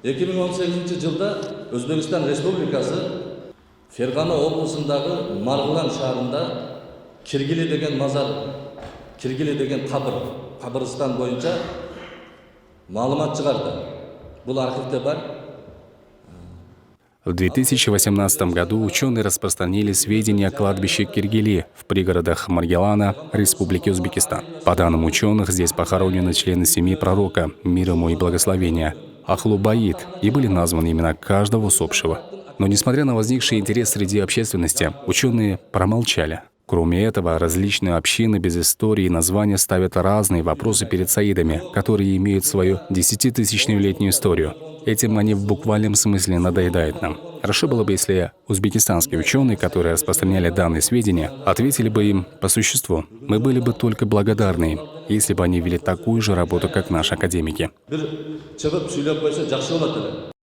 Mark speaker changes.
Speaker 1: 2018 жылда Өзбекстан Республикасы Ферғана облысындағы Марғылан шаарында Киргили деген мазар, Киргили деген қабырстан бойынша маалымат шығарды. Бұл архивте бар.
Speaker 2: В 2018 году ученые распространили сведения о кладбище Киргили в пригородах Маргелана, Республики Узбекистан. По данным ученых, здесь похоронены члены семьи пророка, мир ему и благословения, Ахлу-Баид, и были названы имена каждого усопшего. Но несмотря на возникший интерес среди общественности, ученые промолчали. Кроме этого, различные общины без истории и названия ставят разные вопросы перед саидами, которые имеют свою 10-тысячную историю. Этим они в буквальном смысле надоедают нам. Хорошо было бы, если узбекистанские ученые, которые распространяли данные сведения, ответили бы им по существу. Мы были бы только благодарны им, если бы они вели такую же работу, как наши академики.